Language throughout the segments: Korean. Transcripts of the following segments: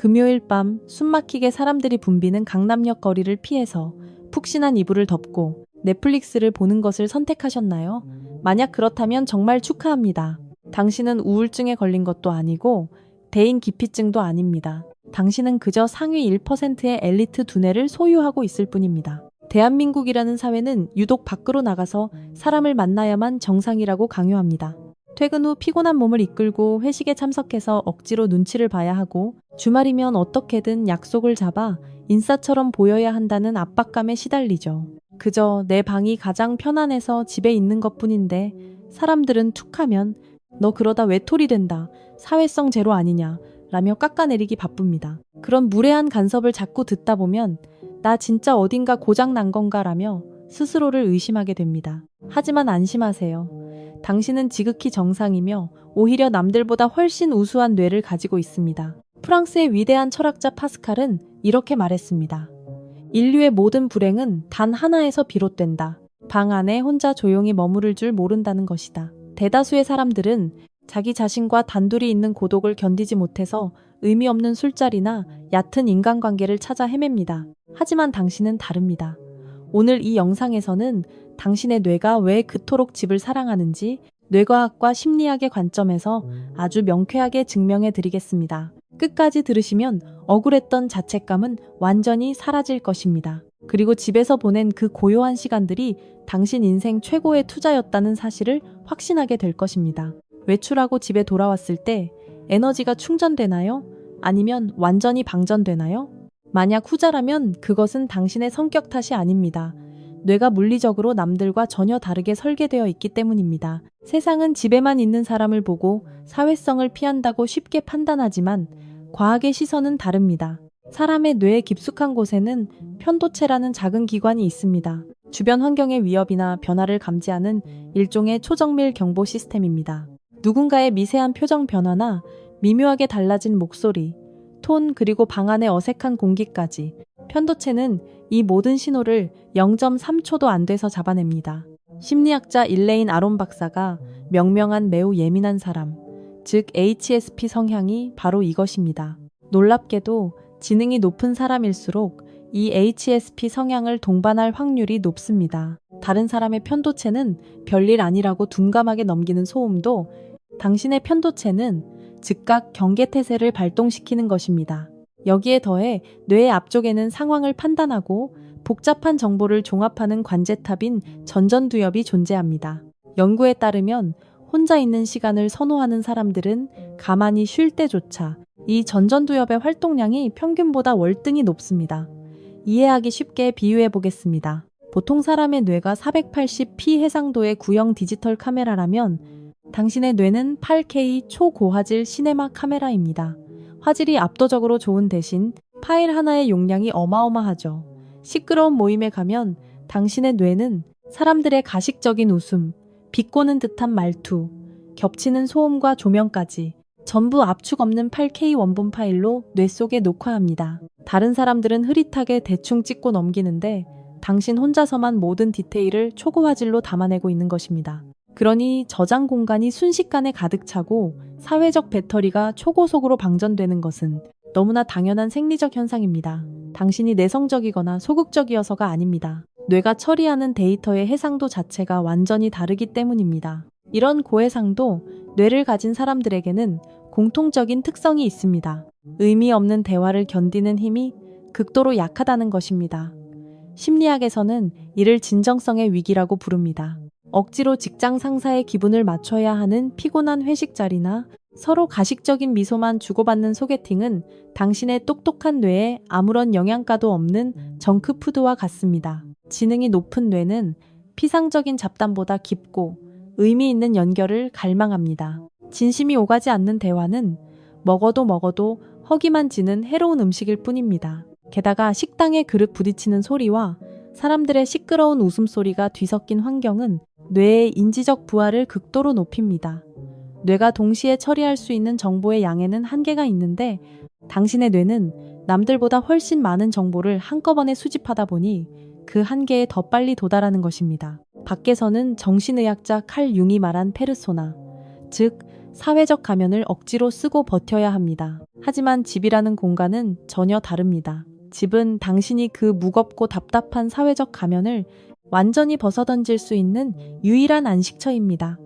금요일 밤 숨막히게 사람들이 붐비는 강남역 거리를 피해서 푹신한 이불을 덮고 넷플릭스를 보는 것을 선택하셨나요? 만약 그렇다면 정말 축하합니다. 당신은 우울증에 걸린 것도 아니고 대인 기피증도 아닙니다. 당신은 그저 상위 1%의 엘리트 두뇌를 소유하고 있을 뿐입니다. 대한민국이라는 사회는 유독 밖으로 나가서 사람을 만나야만 정상이라고 강요합니다. 퇴근 후 피곤한 몸을 이끌고 회식에 참석해서 억지로 눈치를 봐야 하고 주말이면 어떻게든 약속을 잡아 인싸처럼 보여야 한다는 압박감에 시달리죠. 그저 내 방이 가장 편안해서 집에 있는 것뿐인데 사람들은 툭하면 너 그러다 외톨이 된다. 사회성 제로 아니냐. 라며 깎아내리기 바쁩니다. 그런 무례한 간섭을 자꾸 듣다 보면 나 진짜 어딘가 고장 난 건가 라며 스스로를 의심하게 됩니다. 하지만 안심하세요. 당신은 지극히 정상이며 오히려 남들보다 훨씬 우수한 뇌를 가지고 있습니다. 프랑스의 위대한 철학자 파스칼은 이렇게 말했습니다. 인류의 모든 불행은 단 하나에서 비롯된다. 방 안에 혼자 조용히 머무를 줄 모른다는 것이다. 대다수의 사람들은 자기 자신과 단둘이 있는 고독을 견디지 못해서 의미 없는 술자리나 얕은 인간관계를 찾아 헤맵니다. 하지만 당신은 다릅니다. 오늘 이 영상에서는 당신의 뇌가 왜 그토록 집을 사랑하는지 뇌과학과 심리학의 관점에서 아주 명쾌하게 증명해 드리겠습니다. 끝까지 들으시면 억울했던 자책감은 완전히 사라질 것입니다. 그리고 집에서 보낸 그 고요한 시간들이 당신 인생 최고의 투자였다는 사실을 확신하게 될 것입니다. 외출하고 집에 돌아왔을 때 에너지가 충전되나요? 아니면 완전히 방전되나요? 만약 후자라면 그것은 당신의 성격 탓이 아닙니다. 뇌가 물리적으로 남들과 전혀 다르게 설계되어 있기 때문입니다. 세상은 집에만 있는 사람을 보고 사회성을 피한다고 쉽게 판단하지만 과학의 시선은 다릅니다. 사람의 뇌의 깊숙한 곳에는 편도체라는 작은 기관이 있습니다. 주변 환경의 위협이나 변화를 감지하는 일종의 초정밀 경보 시스템입니다. 누군가의 미세한 표정 변화나 미묘하게 달라진 목소리, 톤 그리고 방 안의 어색한 공기까지 편도체는 이 모든 신호를 0.3초도 안 돼서 잡아냅니다. 심리학자 일레인 아론 박사가 명명한 매우 예민한 사람, 즉 HSP 성향이 바로 이것입니다. 놀랍게도 지능이 높은 사람일수록 이 HSP 성향을 동반할 확률이 높습니다. 다른 사람의 편도체는 별일 아니라고 둔감하게 넘기는 소음도 당신의 편도체는 즉각 경계태세를 발동시키는 것입니다. 여기에 더해 뇌의 앞쪽에는 상황을 판단하고 복잡한 정보를 종합하는 관제탑인 전전두엽이 존재합니다. 연구에 따르면 혼자 있는 시간을 선호하는 사람들은 가만히 쉴 때조차 이 전전두엽의 활동량이 평균보다 월등히 높습니다. 이해하기 쉽게 비유해 보겠습니다. 보통 사람의 뇌가 480p 해상도의 구형 디지털 카메라라면 당신의 뇌는 8K 초고화질 시네마 카메라입니다. 화질이 압도적으로 좋은 대신 파일 하나의 용량이 어마어마하죠. 시끄러운 모임에 가면 당신의 뇌는 사람들의 가식적인 웃음, 비꼬는 듯한 말투, 겹치는 소음과 조명까지 전부 압축 없는 8K 원본 파일로 뇌 속에 녹화합니다. 다른 사람들은 흐릿하게 대충 찍고 넘기는데 당신 혼자서만 모든 디테일을 초고화질로 담아내고 있는 것입니다. 그러니 저장 공간이 순식간에 가득 차고 사회적 배터리가 초고속으로 방전되는 것은 너무나 당연한 생리적 현상입니다. 당신이 내성적이거나 소극적이어서가 아닙니다. 뇌가 처리하는 데이터의 해상도 자체가 완전히 다르기 때문입니다. 이런 고해상도 뇌를 가진 사람들에게는 공통적인 특성이 있습니다. 의미 없는 대화를 견디는 힘이 극도로 약하다는 것입니다. 심리학에서는 이를 진정성의 위기라고 부릅니다. 억지로 직장 상사의 기분을 맞춰야 하는 피곤한 회식 자리나 서로 가식적인 미소만 주고받는 소개팅은 당신의 똑똑한 뇌에 아무런 영양가도 없는 정크푸드와 같습니다. 지능이 높은 뇌는 피상적인 잡담보다 깊고 의미 있는 연결을 갈망합니다. 진심이 오가지 않는 대화는 먹어도 허기만 지는 해로운 음식일 뿐입니다. 게다가 식당의 그릇 부딪히는 소리와 사람들의 시끄러운 웃음소리가 뒤섞인 환경은 뇌의 인지적 부하를 극도로 높입니다. 뇌가 동시에 처리할 수 있는 정보의 양에는 한계가 있는데 당신의 뇌는 남들보다 훨씬 많은 정보를 한꺼번에 수집하다 보니 그 한계에 더 빨리 도달하는 것입니다. 밖에서는 정신의학자 칼 융이 말한 페르소나, 즉 사회적 가면을 억지로 쓰고 버텨야 합니다. 하지만 집이라는 공간은 전혀 다릅니다. 집은 당신이 그 무겁고 답답한 사회적 가면을 완전히 벗어던질 수 있는 유일한 안식처입니다.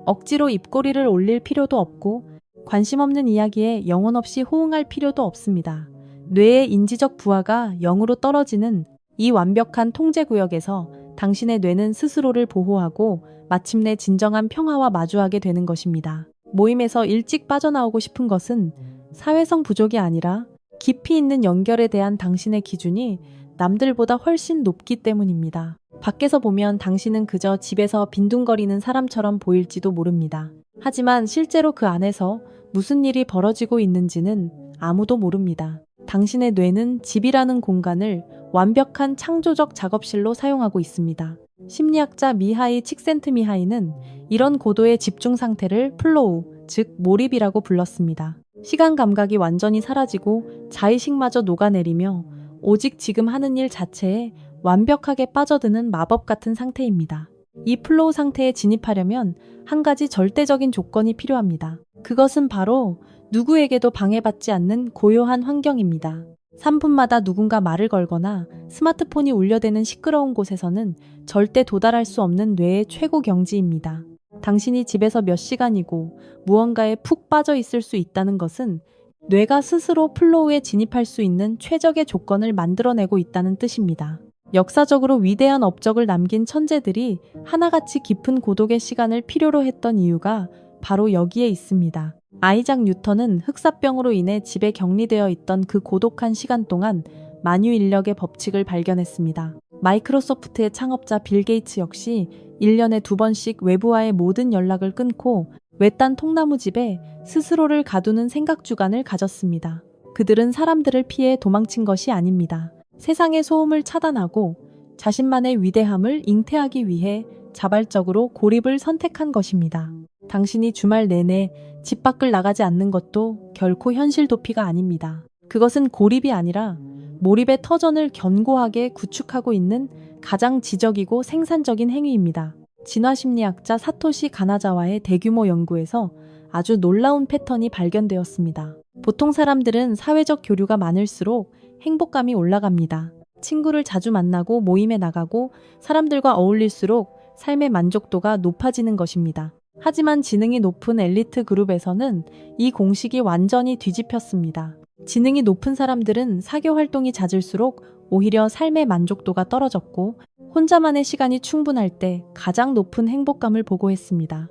억지로 입꼬리를 올릴 필요도 없고 관심 없는 이야기에 영혼 없이 호응할 필요도 없습니다. 뇌의 인지적 부하가 0으로 떨어지는 이 완벽한 통제 구역에서 당신의 뇌는 스스로를 보호하고 마침내 진정한 평화와 마주하게 되는 것입니다. 모임에서 일찍 빠져나오고 싶은 것은 사회성 부족이 아니라 깊이 있는 연결에 대한 당신의 기준이 남들보다 훨씬 높기 때문입니다. 밖에서 보면 당신은 그저 집에서 빈둥거리는 사람처럼 보일지도 모릅니다. 하지만 실제로 그 안에서 무슨 일이 벌어지고 있는지는 아무도 모릅니다. 당신의 뇌는 집이라는 공간을 완벽한 창조적 작업실로 사용하고 있습니다. 심리학자 미하이 칙센트미하이는 이런 고도의 집중 상태를 플로우, 즉 몰입이라고 불렀습니다. 시간 감각이 완전히 사라지고 자의식마저 녹아내리며 오직 지금 하는 일 자체에 완벽하게 빠져드는 마법 같은 상태입니다. 이 플로우 상태에 진입하려면 한 가지 절대적인 조건이 필요합니다. 그것은 바로 누구에게도 방해받지 않는 고요한 환경입니다. 3분마다 누군가 말을 걸거나 스마트폰이 울려대는 시끄러운 곳에서는 절대 도달할 수 없는 뇌의 최고 경지입니다. 당신이 집에서 몇 시간이고 무언가에 푹 빠져 있을 수 있다는 것은 뇌가 스스로 플로우에 진입할 수 있는 최적의 조건을 만들어내고 있다는 뜻입니다. 역사적으로 위대한 업적을 남긴 천재들이 하나같이 깊은 고독의 시간을 필요로 했던 이유가 바로 여기에 있습니다. 아이작 뉴턴은 흑사병으로 인해 집에 격리되어 있던 그 고독한 시간 동안 만유인력의 법칙을 발견했습니다. 마이크로소프트의 창업자 빌 게이츠 역시 1년에 2번씩 외부와의 모든 연락을 끊고 외딴 통나무집에 스스로를 가두는 생각주간을 가졌습니다. 그들은 사람들을 피해 도망친 것이 아닙니다. 세상의 소음을 차단하고 자신만의 위대함을 잉태하기 위해 자발적으로 고립을 선택한 것입니다. 당신이 주말 내내 집 밖을 나가지 않는 것도 결코 현실 도피가 아닙니다. 그것은 고립이 아니라 몰입의 터전을 견고하게 구축하고 있는 가장 지적이고 생산적인 행위입니다. 진화심리학자 사토시 가나자와의 대규모 연구에서 아주 놀라운 패턴이 발견되었습니다. 보통 사람들은 사회적 교류가 많을수록 행복감이 올라갑니다. 친구를 자주 만나고 모임에 나가고 사람들과 어울릴수록 삶의 만족도가 높아지는 것입니다. 하지만 지능이 높은 엘리트 그룹에서는 이 공식이 완전히 뒤집혔습니다. 지능이 높은 사람들은 사교 활동이 잦을수록 오히려 삶의 만족도가 떨어졌고 혼자만의 시간이 충분할 때 가장 높은 행복감을 보고했습니다.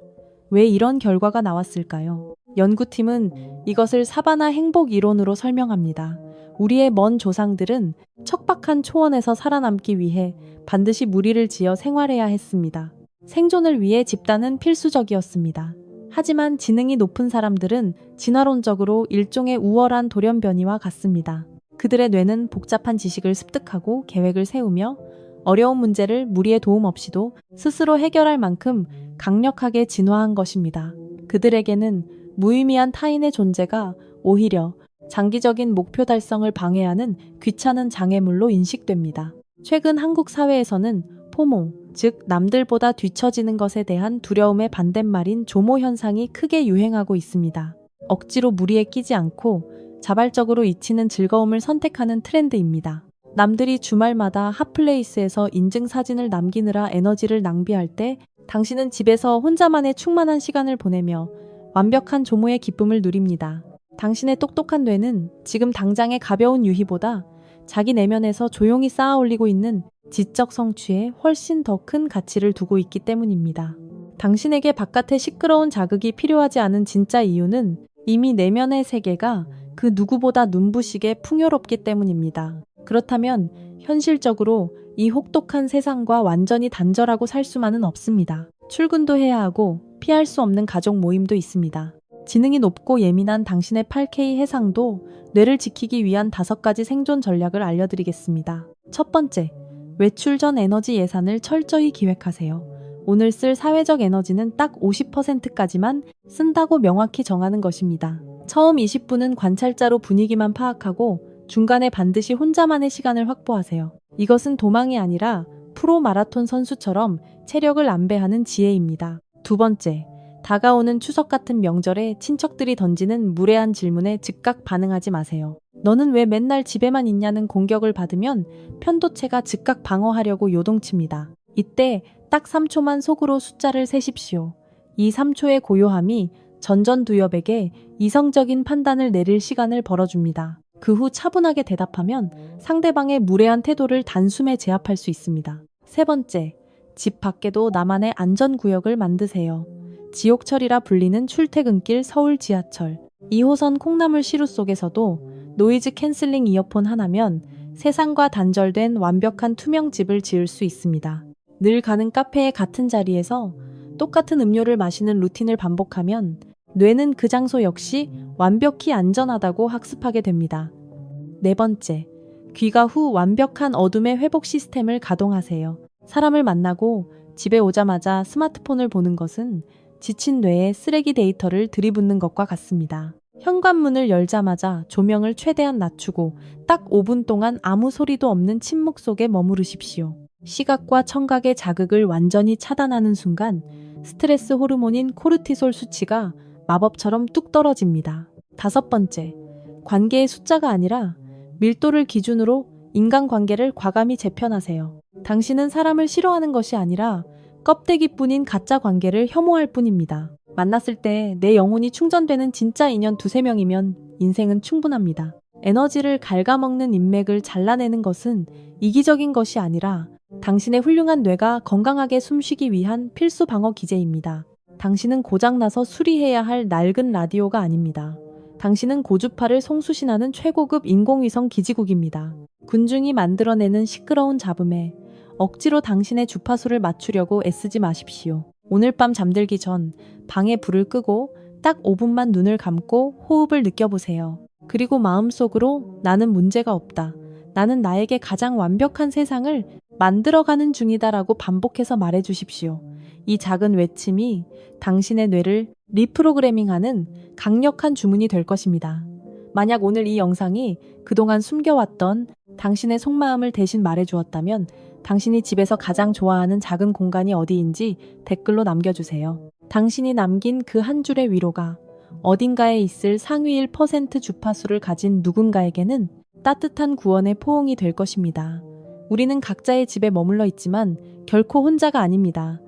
왜 이런 결과가 나왔을까요? 연구팀은 이것을 사바나 행복 이론으로 설명합니다. 우리의 먼 조상들은 척박한 초원에서 살아남기 위해 반드시 무리를 지어 생활해야 했습니다. 생존을 위해 집단은 필수적이었습니다. 하지만 지능이 높은 사람들은 진화론적으로 일종의 우월한 돌연변이와 같습니다. 그들의 뇌는 복잡한 지식을 습득하고 계획을 세우며 어려운 문제를 무리의 도움 없이도 스스로 해결할 만큼 강력하게 진화한 것입니다. 그들에게는 무의미한 타인의 존재가 오히려 장기적인 목표 달성을 방해하는 귀찮은 장애물로 인식됩니다. 최근 한국 사회에서는 포모, 즉 남들보다 뒤처지는 것에 대한 두려움의 반대말인 조모 현상이 크게 유행하고 있습니다. 억지로 무리에 끼지 않고 자발적으로 잊히는 즐거움을 선택하는 트렌드입니다. 남들이 주말마다 핫플레이스에서 인증 사진을 남기느라 에너지를 낭비할 때 당신은 집에서 혼자만의 충만한 시간을 보내며 완벽한 조모의 기쁨을 누립니다. 당신의 똑똑한 뇌는 지금 당장의 가벼운 유희보다 자기 내면에서 조용히 쌓아 올리고 있는 지적 성취에 훨씬 더 큰 가치를 두고 있기 때문입니다. 당신에게 바깥의 시끄러운 자극이 필요하지 않은 진짜 이유는 이미 내면의 세계가 그 누구보다 눈부시게 풍요롭기 때문입니다. 그렇다면 현실적으로 이 혹독한 세상과 완전히 단절하고 살 수만은 없습니다. 출근도 해야 하고 피할 수 없는 가족 모임도 있습니다. 지능이 높고 예민한 당신의 8K 해상도 뇌를 지키기 위한 5가지 생존 전략을 알려드리겠습니다. 첫 번째, 외출 전 에너지 예산을 철저히 기획하세요. 오늘 쓸 사회적 에너지는 딱 50%까지만 쓴다고 명확히 정하는 것입니다. 처음 20분은 관찰자로 분위기만 파악하고 중간에 반드시 혼자만의 시간을 확보하세요. 이것은 도망이 아니라 프로 마라톤 선수처럼 체력을 안배하는 지혜입니다. 두 번째, 다가오는 추석 같은 명절에 친척들이 던지는 무례한 질문에 즉각 반응하지 마세요. 너는 왜 맨날 집에만 있냐는 공격을 받으면 편도체가 즉각 방어하려고 요동칩니다. 이때 딱 3초만 속으로 숫자를 세십시오. 이 3초의 고요함이 전전두엽에게 이성적인 판단을 내릴 시간을 벌어줍니다. 그 후 차분하게 대답하면 상대방의 무례한 태도를 단숨에 제압할 수 있습니다. 세 번째, 집 밖에도 나만의 안전구역을 만드세요. 지옥철이라 불리는 출퇴근길 서울 지하철 2호선 콩나물 시루 속에서도 노이즈 캔슬링 이어폰 하나면 세상과 단절된 완벽한 투명집을 지을 수 있습니다. 늘 가는 카페의 같은 자리에서 똑같은 음료를 마시는 루틴을 반복하면 뇌는 그 장소 역시 완벽히 안전하다고 학습하게 됩니다. 네 번째, 귀가 후 완벽한 어둠의 회복 시스템을 가동하세요. 사람을 만나고 집에 오자마자 스마트폰을 보는 것은 지친 뇌에 쓰레기 데이터를 들이붓는 것과 같습니다. 현관문을 열자마자 조명을 최대한 낮추고 딱 5분 동안 아무 소리도 없는 침묵 속에 머무르십시오. 시각과 청각의 자극을 완전히 차단하는 순간 스트레스 호르몬인 코르티솔 수치가 마법처럼 뚝 떨어집니다. 다섯 번째, 관계의 숫자가 아니라 밀도를 기준으로 인간관계를 과감히 재편하세요. 당신은 사람을 싫어하는 것이 아니라 껍데기뿐인 가짜 관계를 혐오할 뿐입니다. 만났을 때 내 영혼이 충전되는 진짜 인연 두세 명이면 인생은 충분합니다. 에너지를 갉아먹는 인맥을 잘라내는 것은 이기적인 것이 아니라 당신의 훌륭한 뇌가 건강하게 숨쉬기 위한 필수 방어 기제입니다. 당신은 고장나서 수리해야 할 낡은 라디오가 아닙니다. 당신은 고주파를 송수신하는 최고급 인공위성 기지국입니다. 군중이 만들어내는 시끄러운 잡음에 억지로 당신의 주파수를 맞추려고 애쓰지 마십시오. 오늘 밤 잠들기 전 방에 불을 끄고 딱 5분만 눈을 감고 호흡을 느껴보세요. 그리고 마음속으로 나는 문제가 없다. 나는 나에게 가장 완벽한 세상을 만들어가는 중이다라고 반복해서 말해주십시오. 이 작은 외침이 당신의 뇌를 리프로그래밍하는 강력한 주문이 될 것입니다. 만약 오늘 이 영상이 그동안 숨겨왔던 당신의 속마음을 대신 말해주었다면 당신이 집에서 가장 좋아하는 작은 공간이 어디인지 댓글로 남겨주세요. 당신이 남긴 그 한 줄의 위로가 어딘가에 있을 상위 1% 주파수를 가진 누군가에게는 따뜻한 구원의 포옹이 될 것입니다. 우리는 각자의 집에 머물러 있지만 결코 혼자가 아닙니다.